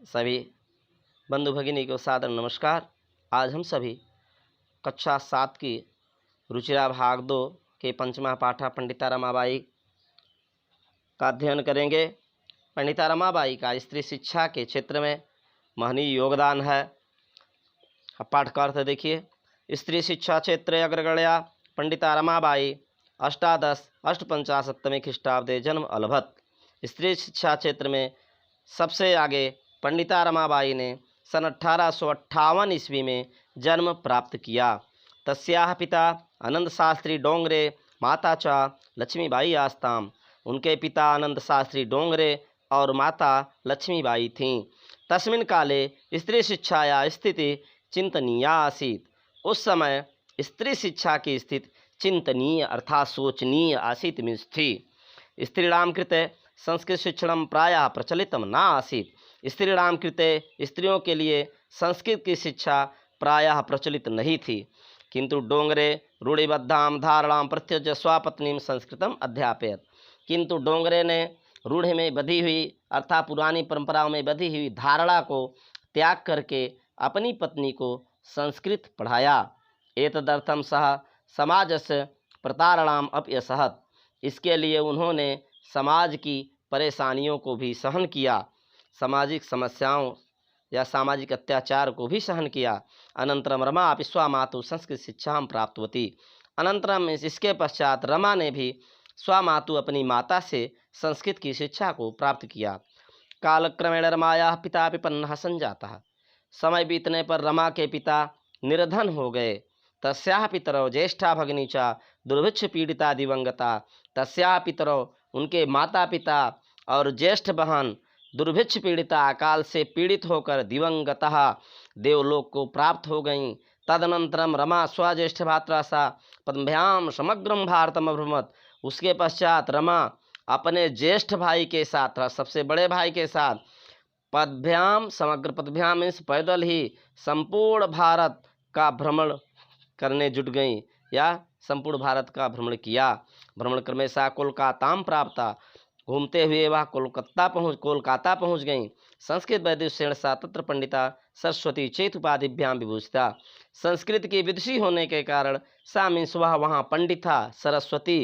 सभी बंधु भगिनी को सादर नमस्कार। आज हम सभी कक्षा 7 की रुचिरा भाग 2 के पंचमा पाठा पंडिता रमाबाई का अध्ययन करेंगे। पंडिता रमाबाई का स्त्री शिक्षा के क्षेत्र में महनीय योगदान है। पाठ का अर्थ देखिए। स्त्री शिक्षा क्षेत्रे अग्रगण्या पंडिता रमाबाई अष्टादश अष्टपंचाशत्तमे ख्रीष्टाब्दे जन्म अलभत। स्त्री शिक्षा क्षेत्र में सबसे आगे पंडिता रमाबाई ने सन 1858 ईस्वी में जन्म प्राप्त किया। तस्याः पिता आनंद शास्त्री डोंगरे, माता च लक्ष्मीबाई आस्ताम। उनके पिता आनंद शास्त्री डोंगरे और माता लक्ष्मीबाई थीं। तस्मिन् काले स्त्री शिक्षाया स्थिति चिंतनीया आसीत्। उस समय स्त्री शिक्षा की स्थिति चिंतनीय अर्थात सोचनीय आसीत् मीन्स थी। स्त्रीणां कृते संस्कृत शिक्षणं प्रायः प्रचलितं न आसीत्। स्त्रीणां कृते स्त्रियों के लिए संस्कृत की शिक्षा प्रायः प्रचलित नहीं थी। किंतु डोंगरे रूढ़िबद्धां धारणां प्रत्यज्य स्वपत्नीं संस्कृतम अध्यापयत्। किंतु डोंगरे ने रूढ़ि में बधी हुई अर्थात पुरानी परंपराओं में बधी हुई धारणा को त्याग करके अपनी पत्नी को संस्कृत पढ़ाया। एतदर्थं सह समाजस्य प्रतारणाम् अपि असहत्। इसके लिए उन्होंने समाज की परेशानियों को भी सहन किया, सामाजिक समस्याओं या सामाजिक अत्याचार को भी सहन किया। अनंतरम रमा अपि स्वमातु संस्कृत शिक्षां प्राप्तवती। अनंतरम इसके पश्चात रमा ने भी स्वमातु अपनी माता से संस्कृत की शिक्षा को प्राप्त किया। कालक्रमेण रमायाः पिता विपन्नः संजातः। समय बीतने पर रमा के पिता निर्धन हो गए। तस्याः पितरौ ज्येष्ठा भगिनी च दुर्भिक्ष पीड़िता दिवंगता। तस्याः पितरौ उनके माता पिता और ज्येष्ठ बहन दुर्भिक्ष पीड़िता अकाल से पीड़ित होकर दिवंगतः देवलोक को प्राप्त हो गईं। तदनंतरम रमा स्वज्येष्ठ भात्रा सा पद्भ्याम समग्रम भारतम अभ्रमत। उसके पश्चात रमा अपने ज्येष्ठ भाई के साथ, सबसे बड़े भाई के साथ पद्भ्याम, समग्र पद्भ्याम मीन्स पैदल ही संपूर्ण भारत का भ्रमण करने जुट गईं या संपूर्ण भारत का भ्रमण किया। भ्रमण क्रमे सा कोलकाताम प्राप्ता। घूमते हुए वह कोलकाता पहुँच गईं। संस्कृत वैदुष्येण सा तत्र पंडिता सरस्वती चेत उपाधिभ्याम विभूषिता। संस्कृत की विदुषी होने के कारण सा मीन्स वह वहाँ पंडिता सरस्वती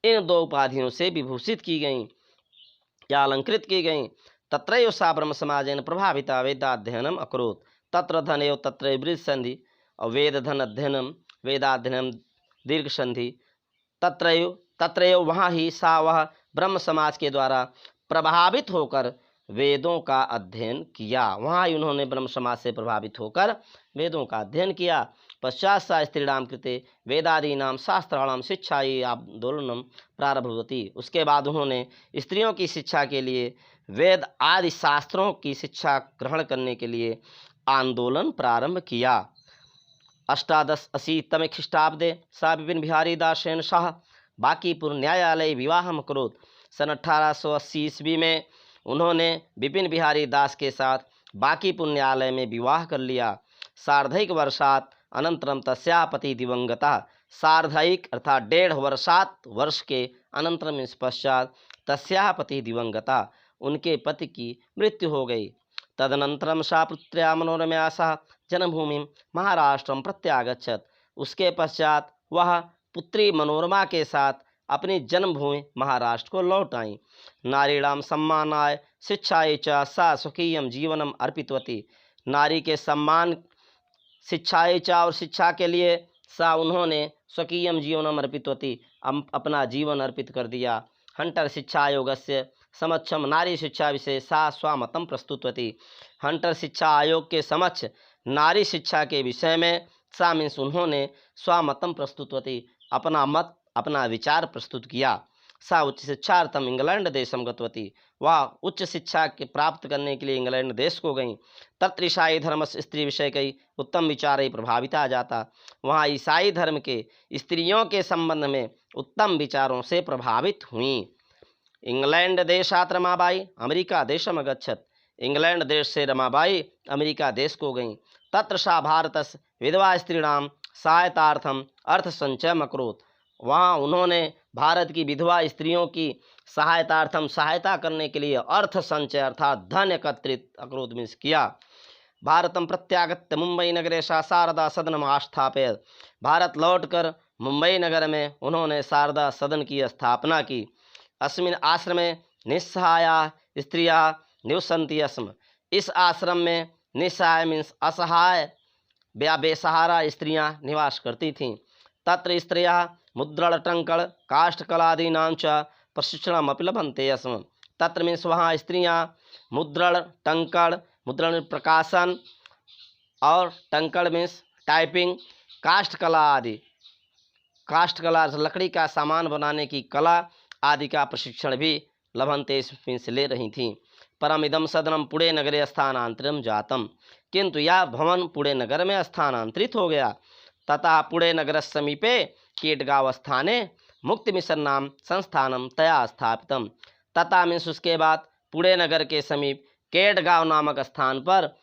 इन दो उपाधियों से विभूषित की गईं या अलंकृत की गईं। तत्रैव सा ब्रह्म समाजेन प्रभाविता वेदाध्ययनम अकरोत्। तत्र धन एव तत्र वृद्ध संधि और वेद धन अध्ययनम वेदाध्ययनम दीर्घ संधि। तत्रैव वहाँ ही सा वह ब्रह्म समाज के द्वारा प्रभावित होकर वेदों का अध्ययन किया। वहाँ ही उन्होंने ब्रह्म समाज से प्रभावित होकर वेदों का अध्ययन किया। पश्चात सा स्त्रीणां कृते वेदादीनां शास्त्राणां शिक्षायै आंदोलनम प्रारभवती। उसके बाद उन्होंने स्त्रियों की शिक्षा के लिए वेद आदि शास्त्रों की शिक्षा ग्रहण करने के लिए आंदोलन प्रारंभ किया। अष्टादश अशीतमे ख्रीष्टाब्दे सा विपिन बिहारी दासेन सह बांकीपुर न्यायालय विवाहम करोत्। सन 1880 ईस्वी में उन्होंने विपिन बिहारी दास के साथ बांकीपुर न्यायालय में विवाह कर लिया। सार्धैक वर्षात् अनंतरम तस्याः पति दिवंगतः। सार्धैक अर्थात 1.5 वर्ष के अनंतरम इस पश्चात तस्याः पति दिवंगता, उनके पति की मृत्यु हो गई। तदनंतरम सा पुत्र्या मनोरमया सह जन्मभूमि महाराष्ट्रम प्रत्यागच्छत्। उसके पश्चात वह पुत्री मनोरमा के साथ अपनी जन्मभूमि महाराष्ट्र को लौट आईं। नारीणां सम्मानाय शिक्षायै च सा स्वकीयं जीवनम अर्पितवती। नारी के सम्मान शिक्षायै च और शिक्षा के लिए सा उन्होंने स्वकीयं जीवनम अर्पितवती अपना जीवन अर्पित कर दिया। हंटर शिक्षा आयोगस्य समक्षम नारी शिक्षा विषय सा स्वमतं प्रस्तुतवती। हंटर शिक्षा आयोग के समक्ष नारी शिक्षा के विषय में सा मीन्स उन्होंने स्वमतं प्रस्तुतवती, अपना मत अपना विचार प्रस्तुत किया। सा उच्च शिक्षार्थम इंग्लैंड देशम गतवती। वह उच्च शिक्षा के प्राप्त करने के लिए इंग्लैंड देश को गईं। तत्र ईसाई धर्म स्त्री विषय कई उत्तम विचार प्रभाविता जाता। वहाँ ईसाई धर्म के स्त्रियों के संबंध में उत्तम विचारों से प्रभावित हुईं। इंग्लैंड देशात् रमाबाई अमेरिका देशम अगच्छत्। इंग्लैंड देश से रमाबाई अमेरिका देश को गईं। तत्र सा भारतस्य विधवा स्त्रीणां सहायतार्थम अर्थ संचयम अकरोत्। वहाँ उन्होंने भारत की विधवा स्त्रियों की सहायतार्थम सहायता करने के लिए अर्थ संचय अर्थात धन एकत्रित अकरोत् मीन्स किया। भारतम प्रत्यागत्य मुंबई नगरे सा शारदा सदनम आस्थापयत्। भारत लौटकर मुंबई नगर में उन्होंने शारदा सदन की स्थापना की। अस्मिन् आश्रमे निस्सहाया स्त्रियां निवसन्ति स्म। इस आश्रम में निस्सहाय मीन्स असहाय या बेसहारा स्त्रियां निवास करती थीं। तत्र स्त्रियः मुद्रणटङ्कण काष्ठकलादीनां च प्रशिक्षणमपि लभन्ते स्म। तत्र मीन्स वहाँ स्त्रियां मुद्रण टंकण, मुद्रण प्रकाशन और टंकण मीन्स टाइपिंग, काष्ठकला आदि, काष्ठकला लकड़ी का सामान बनाने की कला आदि का प्रशिक्षण भी लभन्ते मीन्स ले रही थीं। परम इदम सदनम पुणे नगरे स्थानांतरित जातम। किंतु यह भवन पुणे नगर में स्थानांतरित हो गया। तथा पुणे नगर समीपे केटगांव स्थाने मुक्ति मिशन नाम संस्थानम तया स्थापितम। तथा मीन्स उसके बाद पुणे नगर के समीप केटगांव नामक स्थान पर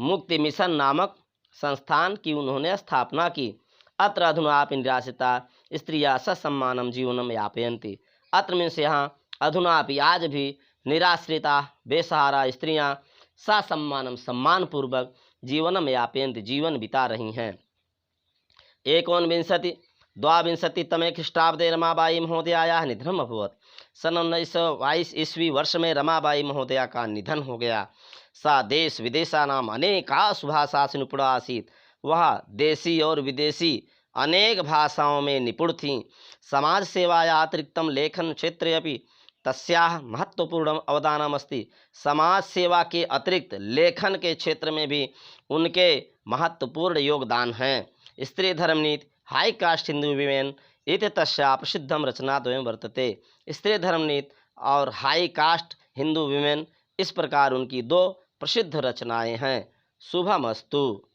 मुक्ति मिशन नामक संस्थान की उन्होंने स्थापना की। अत्र अधुनापि निराश्रिता स्त्रियां ससम्मानम जीवनम यापयन्ति। अत्र मीन्स यहाँ अधुनापि आज भी निराश्रिता बेसहारा स्त्रियां ससम्मानम सम्मान पूर्वक जीवनम यापयन्ति जीवन बिता रही हैं। एकोनविंशति द्वाविंशतितमे ख्रीष्टाब्दे रमाबाई महोदयायाः निधनम् अभवत्। सन 1922 ईस्वी वर्ष में रमाबाई महोदया का निधन हो गया। सा देश विदेशानाम अनेकासु भाषासु निपुणा आसीत्। वह देशी और विदेशी अनेक भाषाओं में निपुण थीं। समाज सेवाया अतिरिक्तं लेखन क्षेत्रे अपि तस्याः महत्वपूर्ण अवदानम् अस्ति। समाज सेवा के अतिरिक्त लेखन के क्षेत्र में भी उनके महत्वपूर्ण योगदान हैं। स्त्री धर्मनीति हाई कास्ट हिंदू विमेन इति तस्या प्रसिद्धम रचनाद्वयं वर्तते। स्त्री धर्मनीति और हाई कास्ट हिंदू विमेन इस प्रकार उनकी दो प्रसिद्ध रचनाएं हैं। शुभमस्तु।